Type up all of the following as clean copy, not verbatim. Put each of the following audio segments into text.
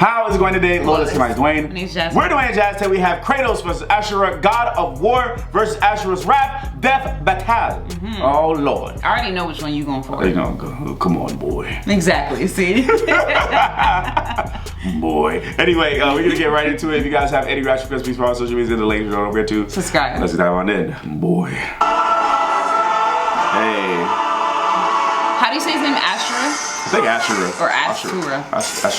How is it going today? Lord, it's tonight, Dwayne. My name's Jazz. We're Dwayne N Jazz. Today we have Kratos versus Asura, God of War versus Asura's wrath, death, battle. Oh Lord. I already know which one you going for. You know, come on, boy. Exactly. See. Boy. Anyway, we're gonna get right into it. If you guys have any reaction requests, please follow our social media in the link over here too. Subscribe. Let's dive on in, boy. Hey. How do you say his name? Asura? I think Asura. Or Asura. Asura. I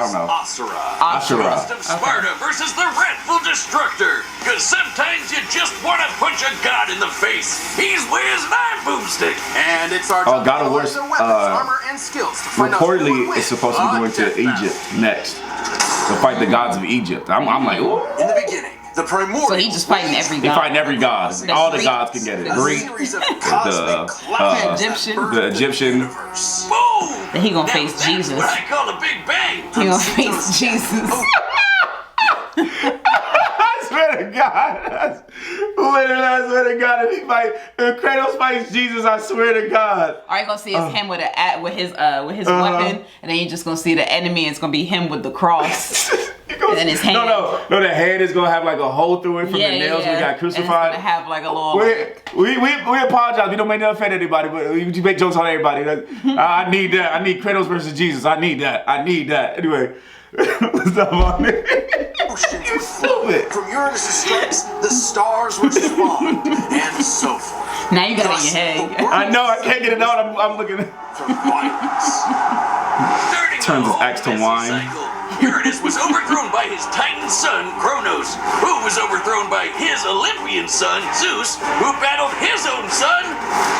don't know. Asura. Of Sparta versus the Wrathful Destructor. Cause sometimes you just want to punch a god in the face. He's Wiz and I'm Boomstick. And it's our God of War armor and skills to find out who reportedly would win is supposed to be going to Egypt next to fight the gods of Egypt. I'm like, ooh. In the beginning, the primordial. So he's just fighting every god. He's fighting every god. All the gods can get it. Greek, the Egyptian. Boom! Then he gonna Now face that's Jesus. what I call a Big Bang. He gonna face Jesus. I swear to God. Literally, I swear to God, if Kratos fights Jesus, I swear to God. All you gonna see is him with his weapon, and then you're just gonna see the enemy. It's gonna be him with the cross. And then his hand. No, the hand is gonna have like a hole through it from the nails when he got crucified. And it's gonna have like a little. We apologize. We don't mean to offend anybody, but we make jokes on everybody. I need that. I need Kratos versus Jesus. I need that. Anyway, let's dive on it. You're stupid. From Uranus' strikes, the stars were spawned, and so forth. Now you got it in your head. I know. I can't get it out. I'm looking. From violence. Turns his axe to wine. Uranus was overthrown by his Titan son, Kronos, who was overthrown by his Olympian son, Zeus, who battled his own son,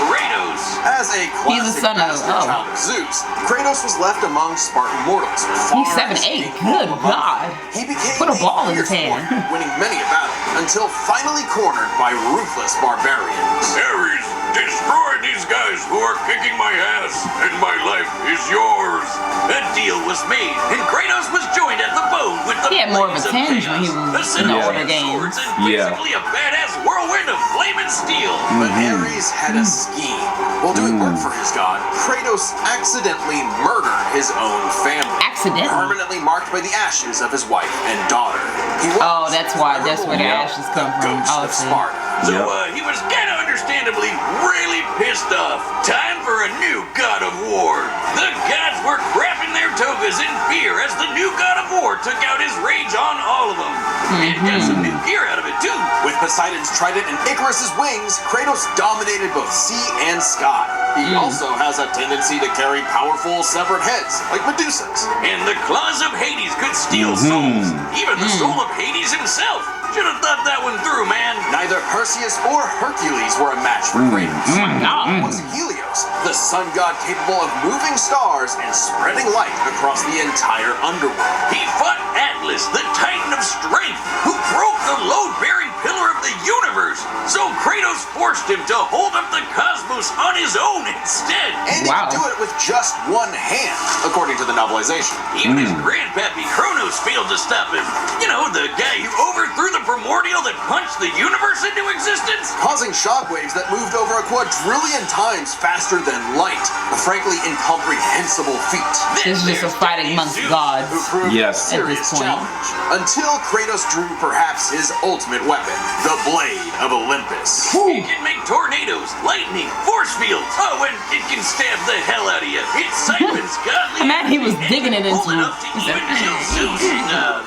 Kratos. As a He's the son of child of Zeus, Kratos was left among Spartan mortals. He's 7'8". Good God. He became Put a ball in his fierce hand. warrior, winning many a battle, until finally cornered by ruthless barbarians. Ares, destroy these guys who are kicking my ass, and my life is yours. A deal was made, and Kratos was joined at the bone with the He had more of a blades tinge when he chaos, was in the older games. swords, and basically a badass whirlwind of flame and steel. But Ares had a scheme. While doing work for his god, Kratos accidentally murdered his own family. Accidentally? Permanently marked by the ashes of his wife and daughter. He was that's why. That's where the ashes come the from. ghost Oh, of see. Sparta. So he was kinda understandably really pissed off. Time for a new god of war. The gods were crapping their togas in fear as the new god of war took out his rage on all of them. And got some new gear out of it too. With Poseidon's trident and Icarus's wings, Kratos dominated both sea and sky. He also has a tendency to carry powerful severed heads, like Medusa's. And the claws of Hades could steal souls. Even the soul of Hades himself. Should have thought that one through, man. Neither Perseus or Hercules were a match for Kratos. God. It was Helios, the sun god capable of moving stars and spreading light across the entire underworld. He fought Atlas, the Titan of Strength, who broke the load-bearing pillar of the universe. So Kratos forced him to hold up the cosmos on his own instead. And he could do it with just one hand, according to the novelization. Even his grandpappy Kronos failed to stop him. You know, the guy who overthrew the primordial that punched the universe into existence? Causing shockwaves that moved over a quadrillion times faster than light. A frankly incomprehensible feat. This is just a fighting amongst gods. Who proved a At serious this point. challenge. Until Kratos drew perhaps his ultimate weapon, the Blade of Olympus. It can make tornadoes, lightning, force fields. Oh, and it can stab the hell out of you. It's Simon's godly. Man, he was digging it into old enough to He said, even kill Zeus.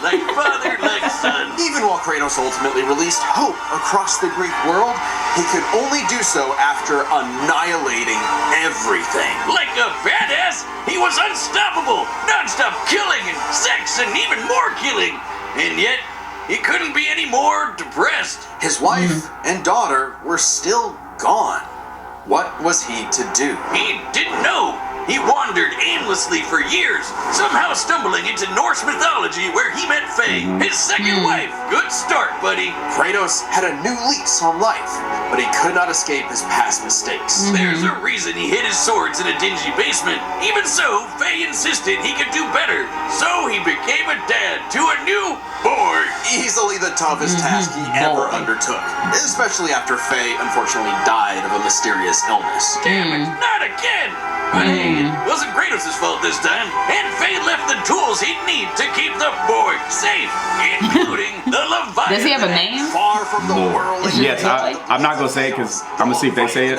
Like father, like son. Even while Kratos ultimately released hope across the Greek world, he could only do so after annihilating everything. Like a badass, he was unstoppable. Non-stop killing and sex and even more killing. And yet, he couldn't be any more depressed. His wife and daughter were still gone. What was he to do? He didn't know. He wandered aimlessly for years, somehow stumbling into Norse mythology where he met Faye, his second wife. Good start, buddy. Kratos had a new lease on life, but he could not escape his past mistakes. There's a reason he hid his swords in a dingy basement. Even so, Faye insisted he could do better. So he became a dad to a new boy. Easily the toughest task he ever undertook, especially after Faye unfortunately died of a mysterious illness. Damn it, not again! But hey, it wasn't Kratos' fault this time, and Faye left the tools he'd need to keep the boy safe, including the Leviathan. Does he have a name? Far from the world. Yes, I'm not gonna say it because I'm gonna see if they say it.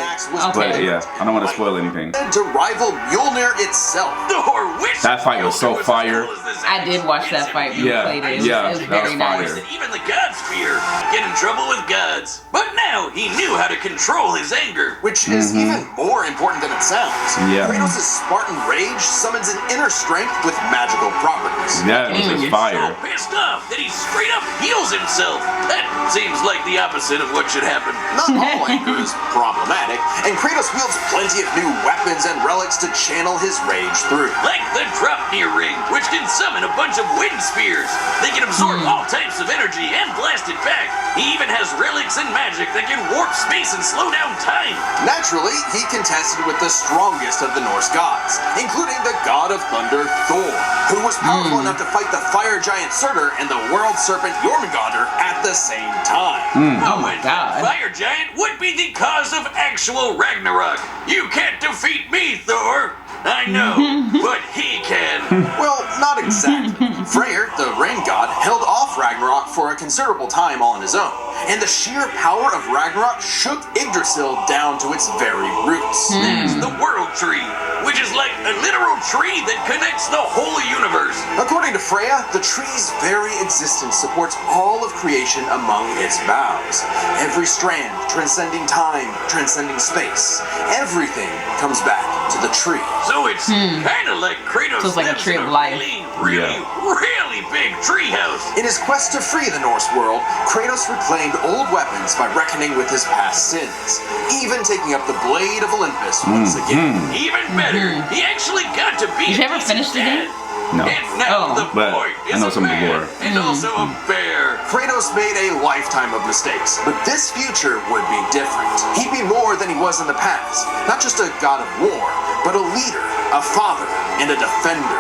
But yeah, I don't want to spoil anything. To rival Mjolnir itself. Thor wished That fight was so Mjolnir fire. as cool as this I did watch that fight when Yeah, you played it. yeah, It was that very was fire. nice. that even the gods fear. Get in trouble with gods. But now he knew how to control his anger. Which is even more important than it sounds. Yeah. Kratos' Spartan rage summons an inner strength with magical properties. That was just fire. So pissed off that he straight up heals himself. That seems like the opposite of what should happen. Not all anger is problematic, and Kratos wields plenty of new weapons and relics to channel his rage through. Like the Dropnir ring, which can summon a bunch of wind spears. They can absorb all types of energy and blast it back. He even has relics and magic that can warp space and slow down time. Naturally, he contested with the strongest of the Norse gods, including the god of thunder Thor, who was powerful enough to fight the fire giant Surtur and the world serpent Jormungandr at the same time. Oh my god. Fire giant would be the cause of actual Ragnarok. You can't defeat me, Thor. I know, but he can. Well, not exactly. Freyr, the rain god, held off Ragnarok for a considerable time all on his own, and the sheer power of Ragnarok shook Yggdrasil down to its very roots. There's the world tree, which is like a literal tree that connects the whole universe. According to Freya, the tree's very existence supports all of creation among its boughs. Every strand, transcending time, transcending space. Everything comes back to the tree. So it's kind of like Kratos So it's like a lives tree in of life. really big tree house. In his quest to free the Norse world, Kratos reclaimed old weapons by reckoning with his past sins, even taking up the blade of Olympus once again. Even better, he actually got to be. Did you ever finish the game? No. And now the But boy I is know a some of the man, lore. and also a bear. Kratos made a lifetime of mistakes, but this future would be different. He'd be more than he was in the past. Not just a god of war, but a leader, a father, and a defender.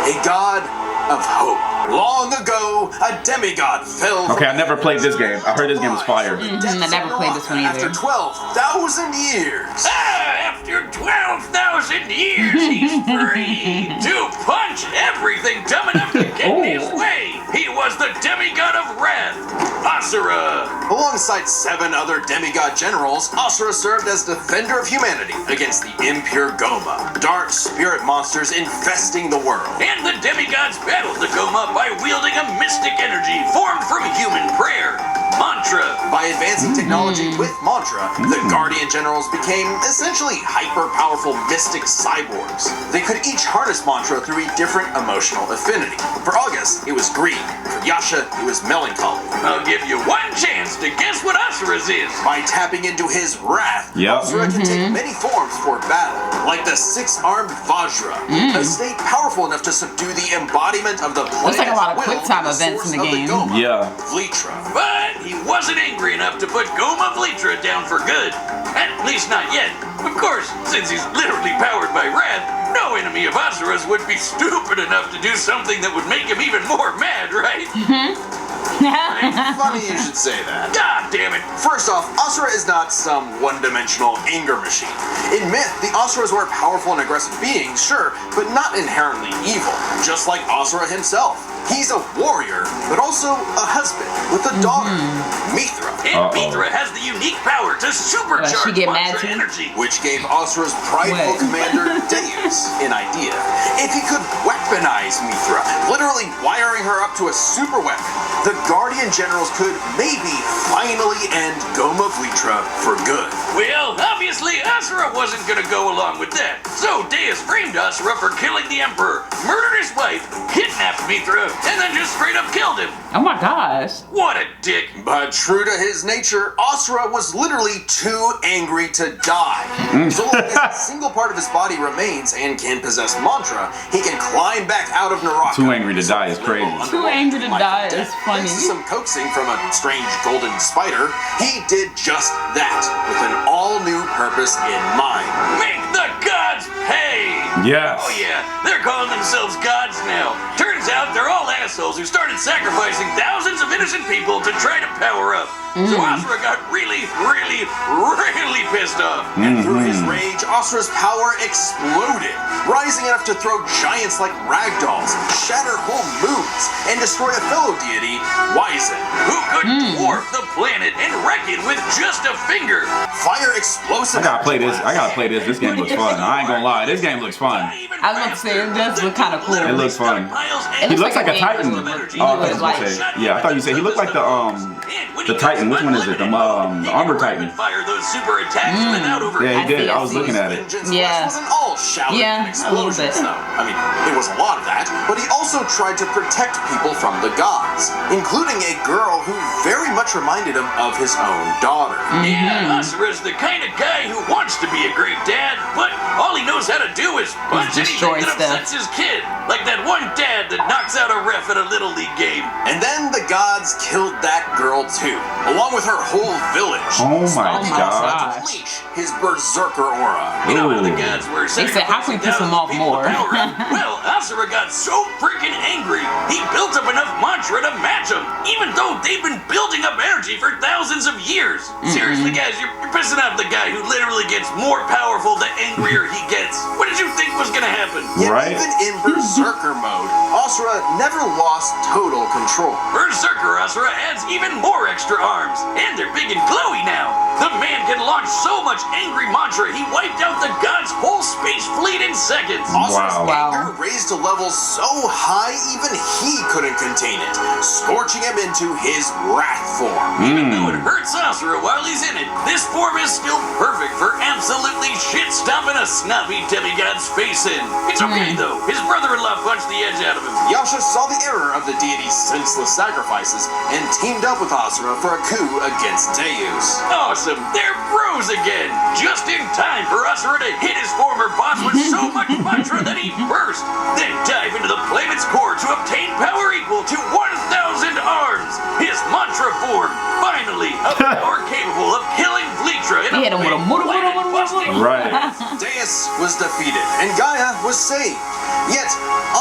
A god of hope. Long ago, a demigod fell from Okay, I never played this game. I heard this game was fire. I never played this one either. After 12,000 years. After 12,000 years, he's free to punch everything dumb enough to get in his way. He was the demigod of wrath, Asura. Alongside 7 other demigod generals, Asura served as defender of humanity against the impure Goma, dark spirit monsters infesting the world. And the demigods battled the Goma by wielding a mystic energy formed from human prayer, mantra. By advancing technology with mantra, the Guardian Generals became essentially hyper-powerful mystic cyborgs. They could each harness mantra through a different emotional affinity. For August, it was greed. For Yasha, it was melancholy. I'll give you one chance to guess what Asura's is. By tapping into his wrath, Yep. Asura can take many forms for battle, like the 6-armed Vajra, a state powerful enough to subdue the embodiment of the planet's like a lot of will quick time to the events in source the of game. Goma, Yeah. Vlitra. But he wasn't angry enough to put Goma Vlitra down for good. At least not yet. Of course, since he's literally powered by wrath, no enemy of Asura's would be stupid enough to do something that would make him even more mad, right? Funny you should say that. God damn it. First off, Asura is not some one-dimensional anger machine. In myth, the Asuras were powerful and aggressive beings, sure, but not inherently evil, just like Asura himself. He's a warrior, but also a husband with a daughter, Mithra, And Mithra has the unique power to supercharge she get mad mantra too? energy. which gave Asura's prideful What? commander Deus an idea. If he could weaponize Mithra, literally wiring her up to a super weapon, the Guardian Generals could maybe finally end Goma Vlitra for good. Well, obviously Asura wasn't gonna go along with that. So Deus framed Asura for killing the Emperor, murdered his wife, kidnapped Mithra, and then just straight up killed him. Oh my gosh. What a dick. But true to his nature, Asura was literally too angry to die. So long as a single part of his body remains and can possess mantra, he can climb back out of Naraka. Too angry to die is crazy. Too angry to die is funny. Thanks to some coaxing from a strange golden spider, he did just that with an all-new purpose in mind. Make the gods pay! Yes. Oh yeah, they're calling themselves gods now. Turns out they're all assholes who started sacrificing thousands of innocent people to try to power up. So Asura got really pissed off. And through his rage, Asura's power exploded, rising enough to throw giants like ragdolls, shatter whole moons, and destroy a fellow deity, Wyzen, Who could dwarf the planet and wreck it with just a finger. Fire explosive. I gotta play this. This game looks fun. I ain't gonna lie. This game looks fun. I was about to say, it does look kind of cool. It looks fun. It He looks like a game Titan. was- Oh, I thought you were gonna say. Yeah, I thought you said he looked like the Titan. Which one is it? The Armor Titan. Fire those super attacks without over. Yeah, he did. see, I I was see. looking at it. Yeah. Wasn't all shouting Yeah, and a explosions, little bit. though. I mean, it was a lot of that, but he also tried to protect people from the gods, including a girl who very much reminded him of his own daughter. Yeah, Asura's the kind of guy who wants to be a great dad, but all he knows how to do is punch destroy anything that stuff. upsets his kid. Like that one dad that knocks out a ref at a Little League game. And then the gods killed that girl too, along with her whole village. Oh my my god. God. Unleash his berserker aura. You know how the Ooh. gods were They said, how can we piss him off more? Well, Asura got so freaking angry, he built up enough mantra to match him, even though they've been building up energy for thousands of years. Seriously, guys, you're pissing off the guy who literally gets more powerful the angrier he gets. What did you think was gonna happen? Yet Right. even in berserker mode, Asura never lost total control. Berserker Asura adds even more extra arms, and they're big and glowy now. The man can launch so much angry mantra, he wiped out the god's whole space fleet in seconds. Asura's Wow. anger raised to levels so high even he couldn't contain it, scorching him into his wrath form. Even though it hurts Asura while he's in it, this form is still perfect for absolutely shit-stomping a snobby demigod's face in. It's okay though, his brother-in-law punched the edge out of him. Yasha saw the error of the deity's senseless sacrifices and teamed up with Asura for a coup against Deus. Awesome, they're bros again! Just in time for Asura to hit his former boss with so much mantra that he burst, then dive into the planet's core to obtain power equal to 1,000 arms! His mantra form, finally, a power capable of killing Vlitra in He hit him with a planet-busting Right. Deus was defeated and Gaia was saved. Yet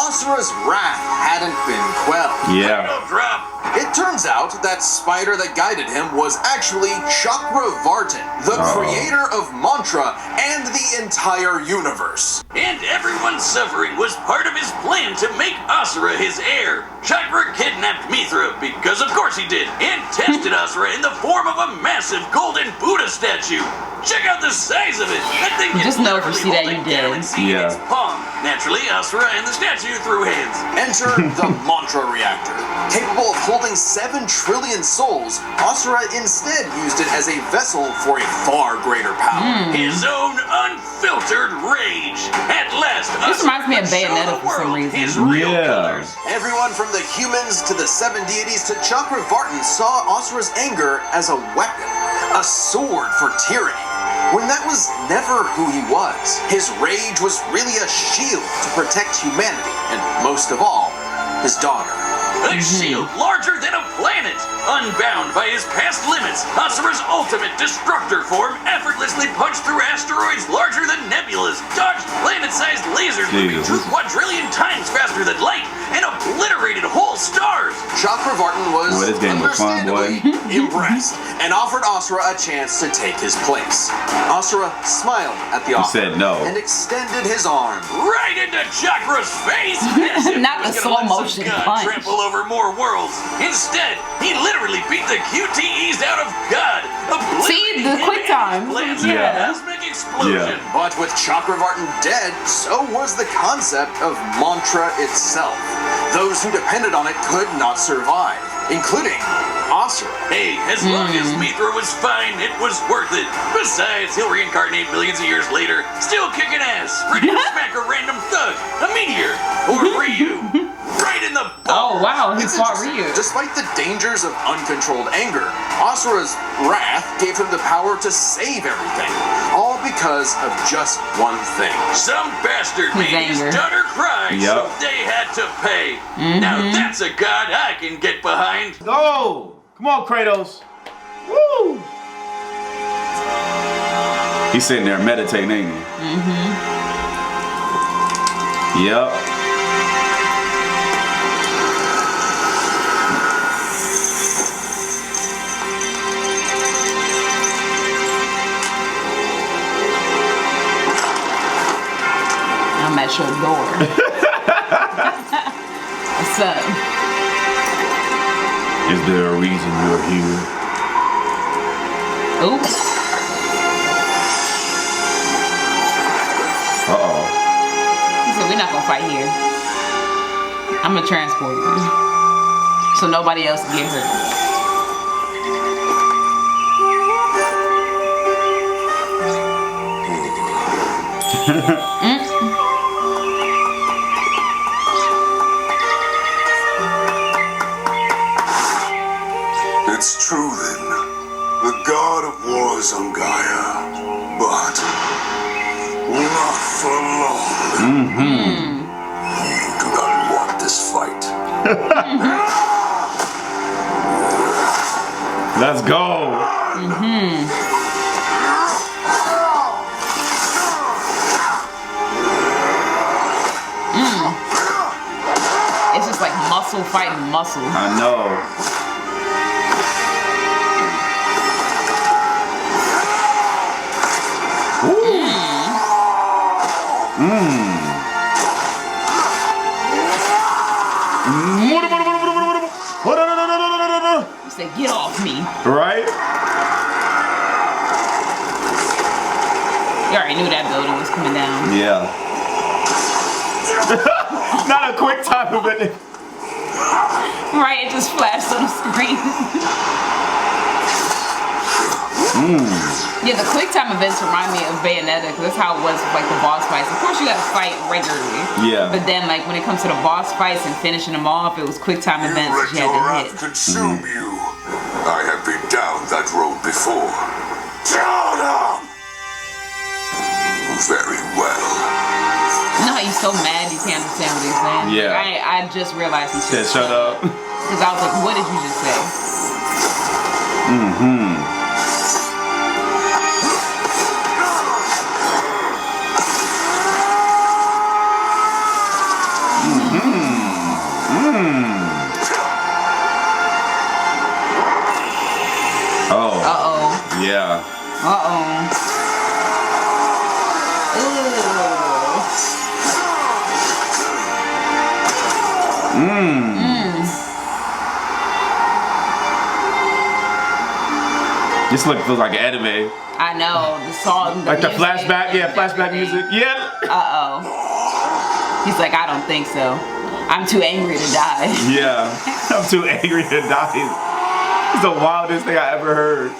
Asura's wrath hadn't been quelled. Yeah. drop. It turns out that spider that guided him was actually Chakravartin, the creator of mantra and the entire universe. And everyone's suffering was part of his plan to make Asura his heir. Chakra kidnapped Mithra, because of course he did, and tested Asura in the form of a massive golden Buddha statue. Check out the size of it. That thing can Just know if you see that, literally you hold a did. galaxy in Yeah. its palm. Naturally, Asura and the statue threw hands. Enter the mantra reactor. Capable of holding 7 trillion souls, Asura instead used it as a vessel for a far greater power. His own unfiltered rage. At last, This Asura reminds me of could show Bayonetta the for some world reason. his real Yeah. colors. Everyone from the humans to the 7 deities to Chakravartin saw Asura's anger as a weapon, a sword for tyranny, when that was never who he was. His rage was really a shield to protect humanity, and most of all, his daughter. A shield larger than a planet. Unbound by his past limits, Asura's ultimate destructor form effortlessly punched through asteroids larger than nebulas, dodged planet-sized lasers moving Jesus. 2 quadrillion times faster than light, and obliterated whole stars. Chakravartin was Boy, this game looks fun, boy. understandably impressed and offered Asura a chance to take his place. Asura smiled at the offer said no. and extended his arm. Right into Chakra's face. as if Not he was the gonna slow let some motion god punch. trample over more worlds. Instead, he literally beat the QTEs out of God. See, the quick time. Plans Yeah. a cosmic explosion. But with Chakravartin dead, so was the concept of mantra itself. Those who depended on it could not survive, including Asura. Hey, as long as Mithra was fine, it was worth it. Besides, he'll reincarnate millions of years later, still kicking ass, ready to smack a random thug, a meteor, or Ryu. Right in the Oh balls. wow, he It's fought interesting. Ryu. Despite the dangers of uncontrolled anger, Asura's wrath gave him the power to save everything, all because of just one thing. Some bastard His made his anger. daughter cry, so Yup. they had to pay. Now that's a god I can get behind. Go! Come on, Kratos. Woo! He's sitting there meditating, ain't he? Yep. son. Is there a reason you're here? Oops. Uh-oh. He said, we're not gonna fight here. I'm gonna transport you. So nobody else can get hurt. It's true then. The god of war is on Gaia. But not for long. You do not want this fight. Let's go. It's just like muscle fighting muscle. I know. He said, get off me. Right? You already knew that building was coming down. Yeah. Not a quick time event. Right, it just flashed on the screen. Yeah, the quick time events remind me of Bayonetta, because that's how it was with like the boss fights. Of course you gotta fight regularly. Yeah. But then like when it comes to the boss fights and finishing them off, it was quick time events that Let you your had to wrath hit. consume you. I have been down that road before. Shut up! Very well. You know how he's so mad you can't understand what he's saying? Yeah. Like, I just realized he Said shut up. Because I was like, what did you just say? Oh. Uh-oh. Yeah. Uh-oh. This feels like an anime. I know, the song, Like the music, flashback, yeah, flashback everything. music. Yeah. Uh-oh. He's like, I don't think so. I'm too angry to die. Yeah. I'm too angry to die. It's the wildest thing I ever heard.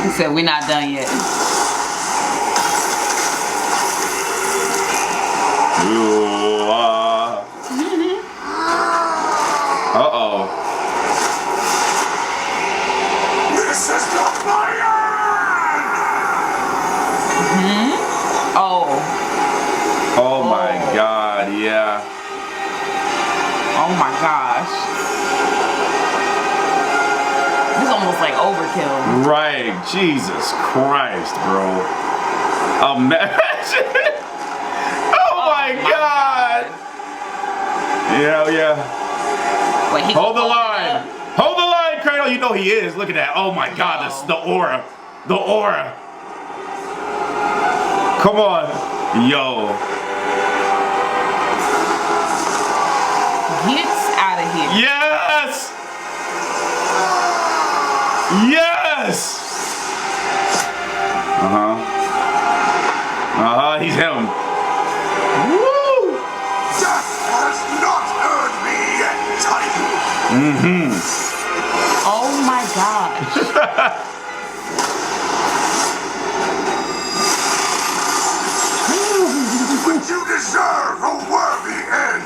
He said, we're not done yet. Ooh, uh-oh. This is the fire! Oh. Oh my god, yeah. Oh my gosh. This is almost like overkill. Right. Jesus Christ, bro. Imagine. Oh my god. Yeah, yeah. Wait, he Hold the can line. it up. Hold the line, Kratos. You know he is. Look at that. Oh my god, the aura. The aura. Come on. Yo. Get out of here. Yes! Yes! Uh-huh. Uh-huh, he's him. Woo! Death has not earned me yet, Titan! Oh my gosh. But you deserve a worthy end!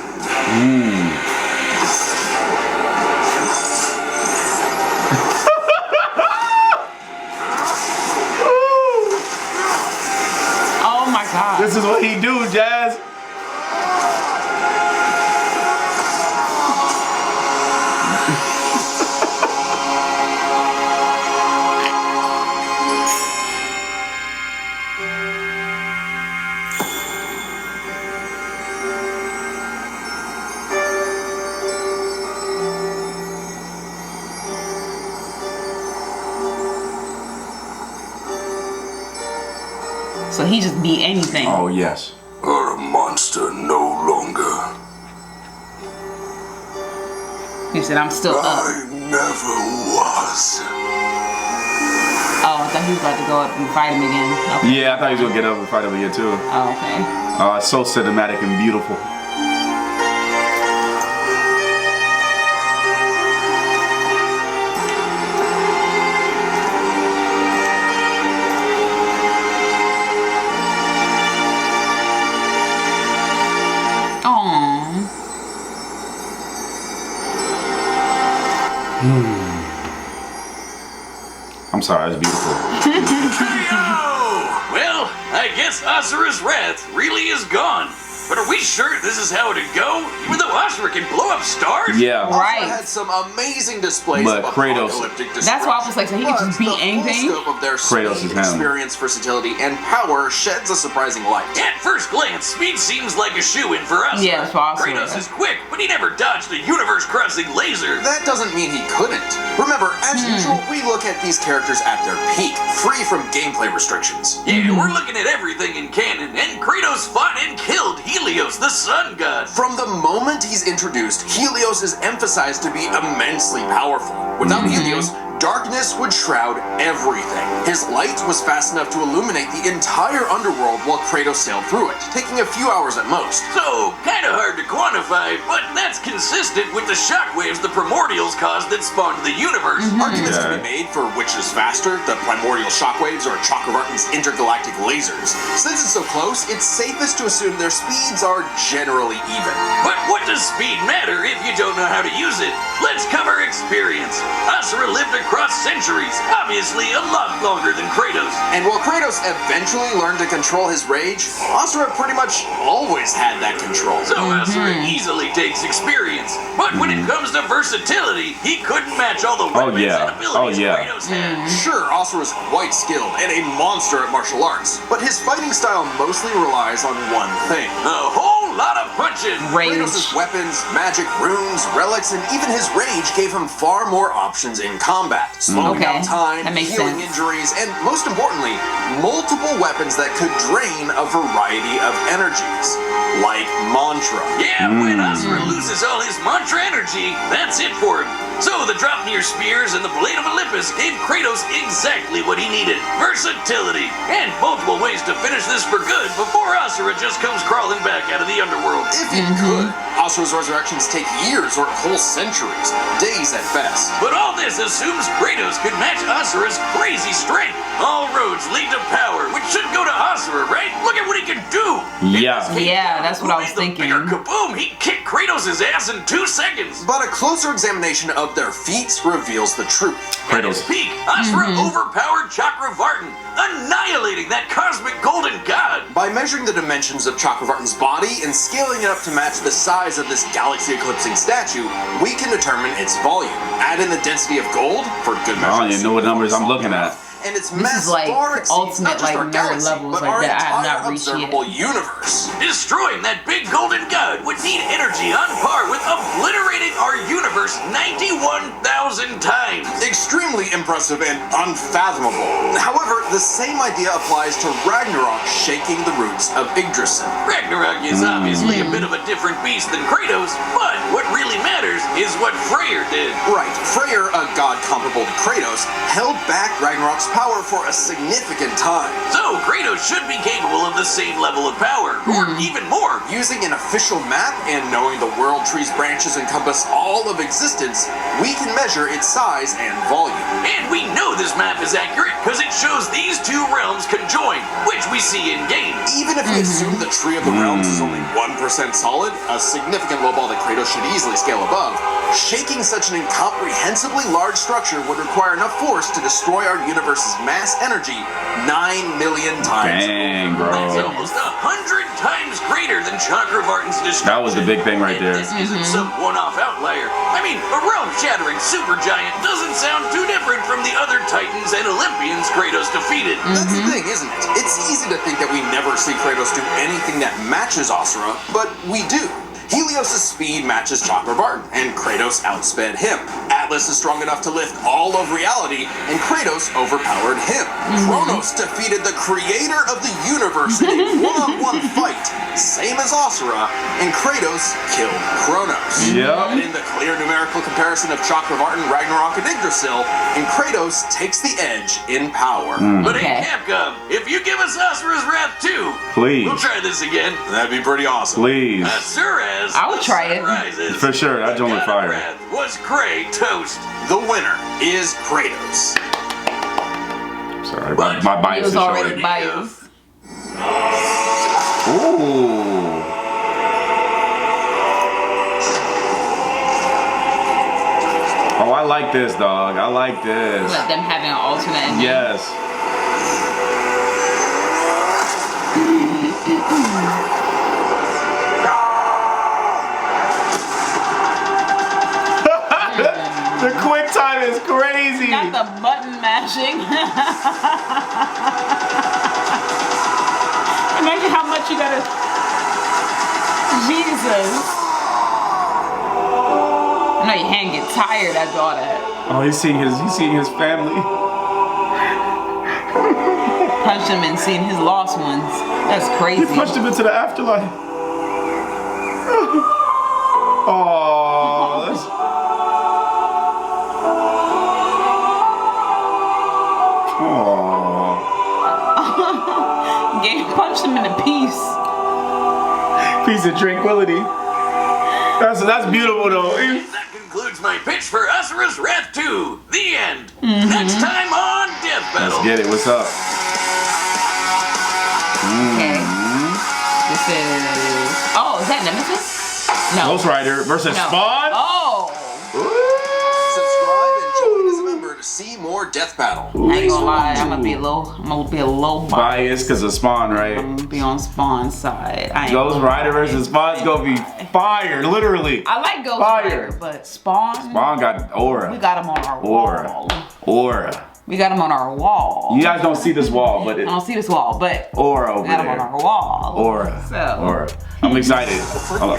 Oh my god. This is what he do, Jazz. So he just beat anything. Oh yes. Are a monster no longer. He said, I'm still up. I never was. Oh, I thought he was about to go up and fight him again. Okay. Yeah, I thought he was gonna get up and fight him again too. Oh, okay. Oh, it's so cinematic and beautiful. Aww. I'm sorry, it's beautiful. Hey-o! Well, I guess Asura's wrath really is gone. But are we sure this is how it'd go? Even though Asura can blow up stars? Yeah. Right. Asura had some amazing displays But of Kratos- apocalyptic That's why I was like, so he can just beat anything? The full scope of their Kratos speed, is him. experience, versatility, and power sheds a surprising light. At first glance, speed seems like a shoo-in for Asura. Yeah, for Asura. Kratos is quick, but he never dodged a universe-crossing laser. That doesn't mean he couldn't. Remember, as usual, we look at these characters at their peak, free from gameplay restrictions. Yeah, we're looking at everything in canon, and Kratos fought and killed Helios, the sun god. From the moment he's introduced, Helios is emphasized to be immensely powerful. Without Helios, darkness would shroud everything. His light was fast enough to illuminate the entire underworld while Kratos sailed through it, taking a few hours at most. So, kinda hard to quantify, but that's consistent with the shockwaves the primordials caused that spawned the universe. Arguments Yeah. can be made for which is faster, the primordial shockwaves or Chakravartin's intergalactic lasers. Since it's so close, it's safest to assume their speeds are generally even. But what does speed matter if you don't know how to use it? Let's cover experience. Asura lived across centuries, obviously a lot longer than Kratos. And while Kratos eventually learned to control his rage, Asura pretty much always had that control. So Asura easily takes experience. But when it comes to versatility, he couldn't match all the weapons yeah. and abilities Oh, yeah. Kratos had. Sure, Asura's quite skilled and a monster at martial arts, but his fighting style mostly relies on one thing. A whole lot of punching. Rage. Kratos' weapons, magic, runes, relics, and even his rage gave him far more options in combat. Slowing Okay, down time, that makes healing sense. injuries, and most importantly, multiple weapons that could drain a variety of energies, like mantra. Yeah, when Asura loses all his mantra energy, that's it for him. So the Draupnir spears and the Blade of Olympus gave Kratos exactly what he needed. Versatility, and multiple ways to finish this for good before Asura just comes crawling back out of the underworld. If he could, Asura's resurrections take years or whole centuries, days at best. But all this assumes Kratos could match Asura's crazy strength. All roads lead to power, which should go to Asura, right? Look at what he can do. Yeah. Yeah, that's what I was Who made the thinking. bigger kaboom, he kicked Kratos' ass in 2 seconds. But a closer examination of their feats reveals the truth. At his Kratos. peak, Asura overpowered Chakravartin, annihilating that cosmic golden god. By measuring the dimensions of Chakravartin's body and scaling it up to match the size of this galaxy-eclipsing statue, we can determine its volume. Add in the density of gold, for good measure. I don't even know what numbers I'm looking at. And its This mass is like far exceeds ultimate, not just like, our nerd galaxy, levels but like our that I have entire not reached yet. observable universe. Destroying that big golden god would need energy on par with obliterating our universe 91,000 times. Extremely impressive and unfathomable. However, the same idea applies to Ragnarok shaking the roots of Yggdrasil. Ragnarok is obviously a bit of a different beast than Kratos, but what really matters is what Freyr did. Right, Freyr, a god comparable to Kratos, held back Ragnarok's power for a significant time. So Kratos should be capable of the same level of power, or even more. Using an official map and knowing the world tree's branches encompass all of existence, we can measure its size and volume. And we know this map is accurate because it shows these two realms conjoined, which we see in game. Even if we assume the Tree of the Realms is only 1% solid, a significant lowball that Kratos should easily scale above, shaking such an incomprehensibly large structure would require enough force to destroy our universe's mass energy 9 million times. Dang, That's bro. almost 100 times greater than Chakravartin's destruction. That was the big thing right And there. This isn't some one-off outlier. I mean, a realm-shattering supergiant doesn't sound too different from the other Titans and Olympians Kratos defeated. That's the thing, isn't it? It's easy to think that we never see Kratos do anything that matches Asura, but we do. Helios' speed matches Chakravartin, and Kratos outsped him. Atlas is strong enough to lift all of reality, and Kratos overpowered him. Kronos defeated the creator of the universe in a one-on-one fight, same as Asura, and Kratos killed Kronos. Yep. And in the clear numerical comparison of Chakravartin, Ragnarok, and Yggdrasil, and Kratos takes the edge in power. But Okay. hey, Capcom, if you give us Asura's Wrath 2, Please. we'll try this again. That'd be pretty awesome. Please. Asura's I would try it. Sunrises. For sure, that joint was God of fire. Wrath was Kratos. The winner is Kratos. Sorry, But my He bias was is already showing. biased. Ooh. Oh, I like this, dog. I like this. Let them having an alternate ending. Yes. The quick time is crazy. Not the button mashing. Imagine how much you gotta. Jesus. I know your hand get tired after all that. Oh, he's seeing his family. Punch him and seeing his lost ones. That's He crazy. punched him into the afterlife. Oh, that's. Oh, Punched him into peace. piece of tranquility. That's beautiful though. That concludes my pitch for Asura's Wrath 2. The end. Next time on Death Battle. Let's get it. What's up? Okay. This is. Oh, is that Nemesis? No. Ghost Rider versus No. Spawn. Oh. Subscribe and join as a member to see more Death Battle. I ain't gonna lie, I'm gonna be a little Bias because of Spawn, right? I'm gonna be on Spawn's side. I ain't Ghost gonna Rider lie. versus Spawn's gonna be fire, literally. I like Ghost Fire. Rider, but Spawn, Spawn got aura. we got him on our Aura. wall. Aura. We got him on our wall. You guys don't see this wall, but I it don't see this wall, but aura over we got him on there. our wall. Aura. So. Aura. I'm excited. Hold on.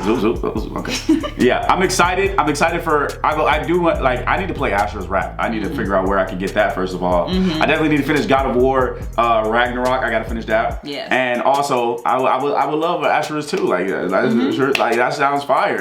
Oops. Okay. Yeah, I'm excited. I'm excited for. I do want, like, I need to play Asura's Wrath. I need to figure out where I can get that first of all. I definitely need to finish God of War, Ragnarok. I gotta finish that. Yes. And also, I would love Asura's too. Like, like that sounds fire.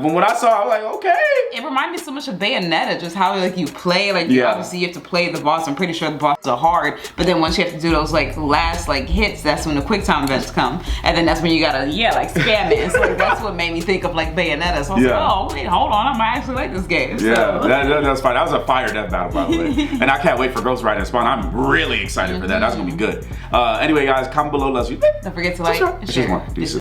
When I saw, I was like, okay. It reminded me so much of Bayonetta, just how like you play, like Yeah. obviously you have to play the boss. I'm pretty sure the bosses are hard, but then once you have to do those like last like hits, that's when the quick time events come, and then that's when you gotta like spam it. So like that's what made me think of like Bayonetta. So I was Yeah. like, oh wait, hold on, I might actually like this game. Yeah, So. that's fine. That was a fire death battle, by the way. And I can't wait for Ghost Rider and Spawn. I'm really excited for that. That's gonna be good. Anyway, guys, comment below. Let's Don't forget to like, It's just share. one. Peace.